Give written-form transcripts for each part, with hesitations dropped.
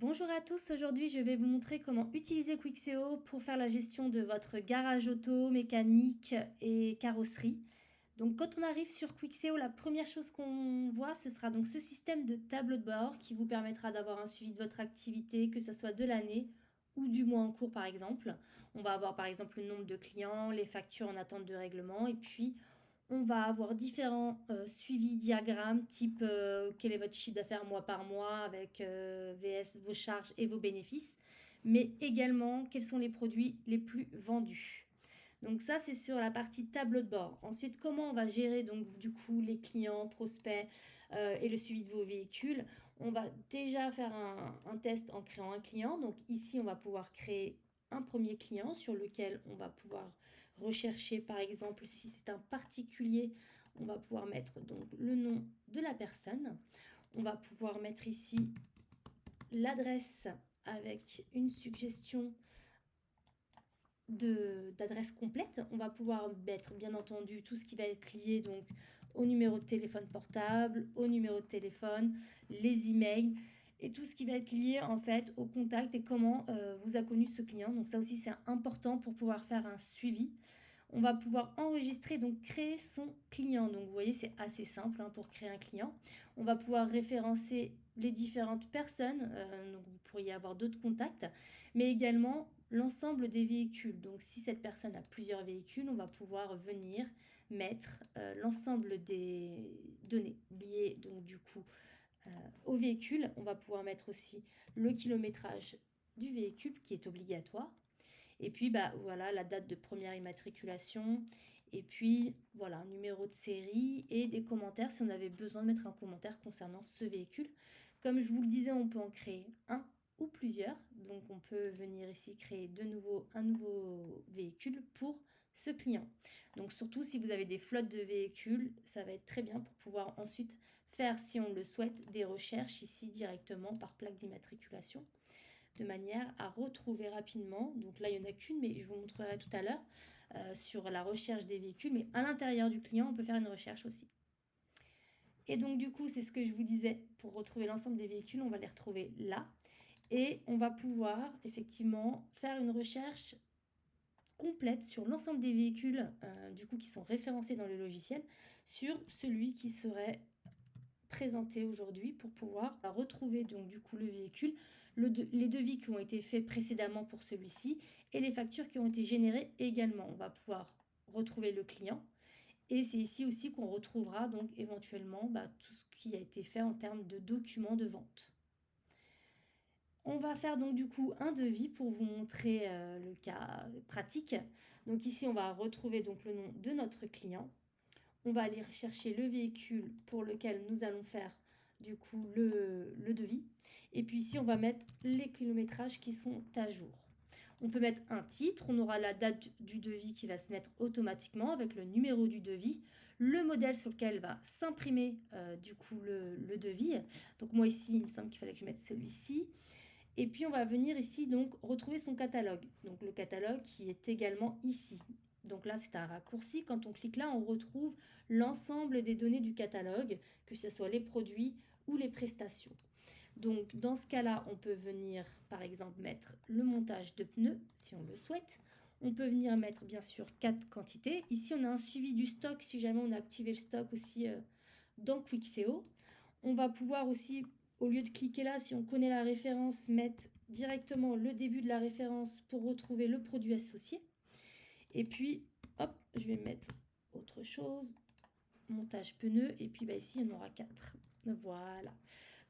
Bonjour à tous, aujourd'hui je vais vous montrer comment utiliser Quixeo pour faire la gestion de votre garage auto, mécanique et carrosserie. Donc quand on arrive sur Quixeo, la première chose qu'on voit, ce sera donc ce système de tableau de bord qui vous permettra d'avoir un suivi de votre activité, que ce soit de l'année ou du mois en cours par exemple. On va avoir par exemple le nombre de clients, les factures en attente de règlement et puis on va avoir différents suivis diagrammes, type quel est votre chiffre d'affaires mois par mois avec VS vos charges et vos bénéfices, mais également quels sont les produits les plus vendus. Donc ça, c'est sur la partie tableau de bord. Ensuite, comment on va gérer donc du coup les clients, prospects et le suivi de vos véhicules. On va déjà faire un test en créant un client. Donc ici, on va pouvoir créer un premier client sur lequel on va pouvoir rechercher, par exemple, si c'est un particulier, on va pouvoir mettre donc le nom de la personne. On va pouvoir mettre ici l'adresse avec une suggestion d'adresse complète. On va pouvoir mettre bien entendu tout ce qui va être lié donc au numéro de téléphone portable, au numéro de téléphone, les emails et tout ce qui va être lié en fait au contact et comment vous a connu ce client. Donc ça aussi c'est important pour pouvoir faire un suivi. On va pouvoir enregistrer, donc créer son client. Donc vous voyez, c'est assez simple pour créer un client. On va pouvoir référencer les différentes personnes, donc vous pourriez avoir d'autres contacts, mais également l'ensemble des véhicules. Donc si cette personne a plusieurs véhicules, on va pouvoir venir mettre l'ensemble des données liées donc du coup au véhicule. On va pouvoir mettre aussi le kilométrage du véhicule qui est obligatoire. Et puis, bah, voilà, la date de première immatriculation. Et puis, voilà, un numéro de série et des commentaires si on avait besoin de mettre un commentaire concernant ce véhicule. Comme je vous le disais, on peut en créer un ou plusieurs. Donc, on peut venir ici créer un nouveau véhicule pour ce client. Donc, surtout si vous avez des flottes de véhicules, ça va être très bien pour pouvoir ensuite faire, si on le souhaite, des recherches ici directement par plaque d'immatriculation, de manière à retrouver rapidement, donc là il n'y en a qu'une mais je vous montrerai tout à l'heure sur la recherche des véhicules, mais à l'intérieur du client on peut faire une recherche aussi. Et donc du coup c'est ce que je vous disais, pour retrouver l'ensemble des véhicules on va les retrouver là et on va pouvoir effectivement faire une recherche complète sur l'ensemble des véhicules du coup qui sont référencés dans le logiciel, sur celui qui serait présenté aujourd'hui pour pouvoir retrouver donc du coup le véhicule, les devis qui ont été faits précédemment pour celui-ci et les factures qui ont été générées également. On va pouvoir retrouver le client et c'est ici aussi qu'on retrouvera donc éventuellement tout ce qui a été fait en termes de documents de vente. On va faire donc du coup un devis pour vous montrer le cas pratique. Donc ici on va retrouver donc le nom de notre client. On va aller chercher le véhicule pour lequel nous allons faire du coup le devis. Et puis ici, on va mettre les kilométrages qui sont à jour. On peut mettre un titre, on aura la date du devis qui va se mettre automatiquement avec le numéro du devis, le modèle sur lequel va s'imprimer du coup le devis. Donc moi ici, il me semble qu'il fallait que je mette celui-ci. Et puis on va venir ici donc retrouver son catalogue. Donc le catalogue qui est également ici. Donc là, c'est un raccourci. Quand on clique là, on retrouve l'ensemble des données du catalogue, que ce soit les produits ou les prestations. Donc dans ce cas-là, on peut venir par exemple mettre le montage de pneus si on le souhaite. On peut venir mettre bien sûr 4 quantités. Ici, on a un suivi du stock si jamais on a activé le stock aussi dans Quixeo. On va pouvoir aussi, au lieu de cliquer là, si on connaît la référence, mettre directement le début de la référence pour retrouver le produit associé. Et puis, hop, je vais mettre autre chose, montage pneu, et puis ici, il y en aura 4. Voilà.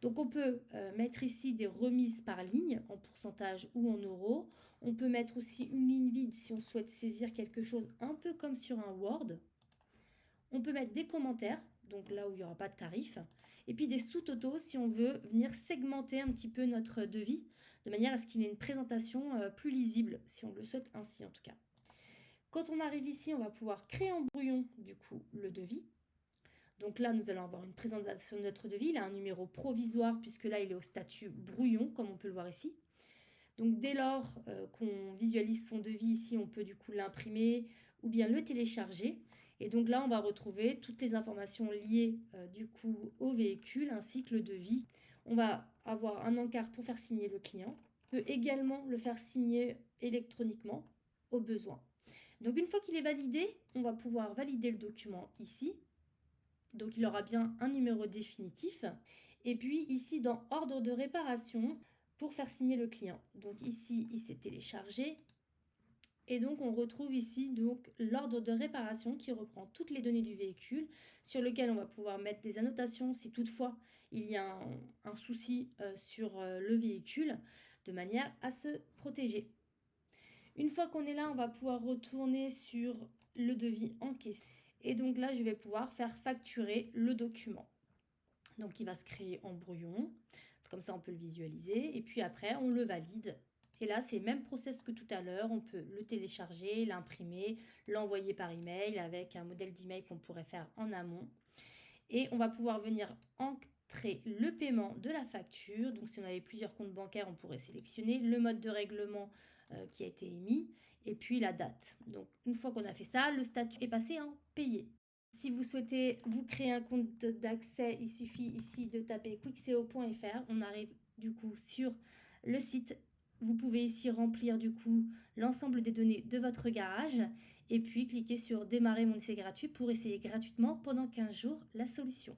Donc, on peut mettre ici des remises par ligne, en pourcentage ou en euros. On peut mettre aussi une ligne vide si on souhaite saisir quelque chose, un peu comme sur un Word. On peut mettre des commentaires, donc là où il n'y aura pas de tarif, et puis des sous-totaux si on veut venir segmenter un petit peu notre devis, de manière à ce qu'il ait une présentation plus lisible, si on le souhaite ainsi en tout cas. Quand on arrive ici, on va pouvoir créer en brouillon, du coup, le devis. Donc là, nous allons avoir une présentation de notre devis. Il a un numéro provisoire, puisque là, il est au statut brouillon, comme on peut le voir ici. Donc dès lors qu'on visualise son devis ici, on peut du coup l'imprimer ou bien le télécharger. Et donc là, on va retrouver toutes les informations liées du coup au véhicule ainsi que le devis. On va avoir un encart pour faire signer le client. On peut également le faire signer électroniquement au besoin. Donc une fois qu'il est validé, on va pouvoir valider le document ici. Donc il aura bien un numéro définitif. Et puis ici dans ordre de réparation pour faire signer le client. Donc ici il s'est téléchargé. Et donc on retrouve ici donc l'ordre de réparation qui reprend toutes les données du véhicule sur lequel on va pouvoir mettre des annotations si toutefois il y a un souci sur le véhicule de manière à se protéger. Une fois qu'on est là, on va pouvoir retourner sur le devis en question. Et donc là, je vais pouvoir faire facturer le document. Donc il va se créer en brouillon. Comme ça, on peut le visualiser. Et puis après, on le valide. Et là, c'est le même process que tout à l'heure. On peut le télécharger, l'imprimer, l'envoyer par email avec un modèle d'email qu'on pourrait faire en amont. Et on va pouvoir venir entrer le paiement de la facture. Donc si on avait plusieurs comptes bancaires, on pourrait sélectionner le mode de règlement qui a été émis et puis la date. Donc une fois qu'on a fait ça, le statut est passé en payé. Si vous souhaitez vous créer un compte d'accès, il suffit ici de taper quickseo.fr. On arrive du coup sur le site. Vous pouvez ici remplir du coup l'ensemble des données de votre garage et puis cliquer sur démarrer mon essai gratuit pour essayer gratuitement pendant 15 jours la solution.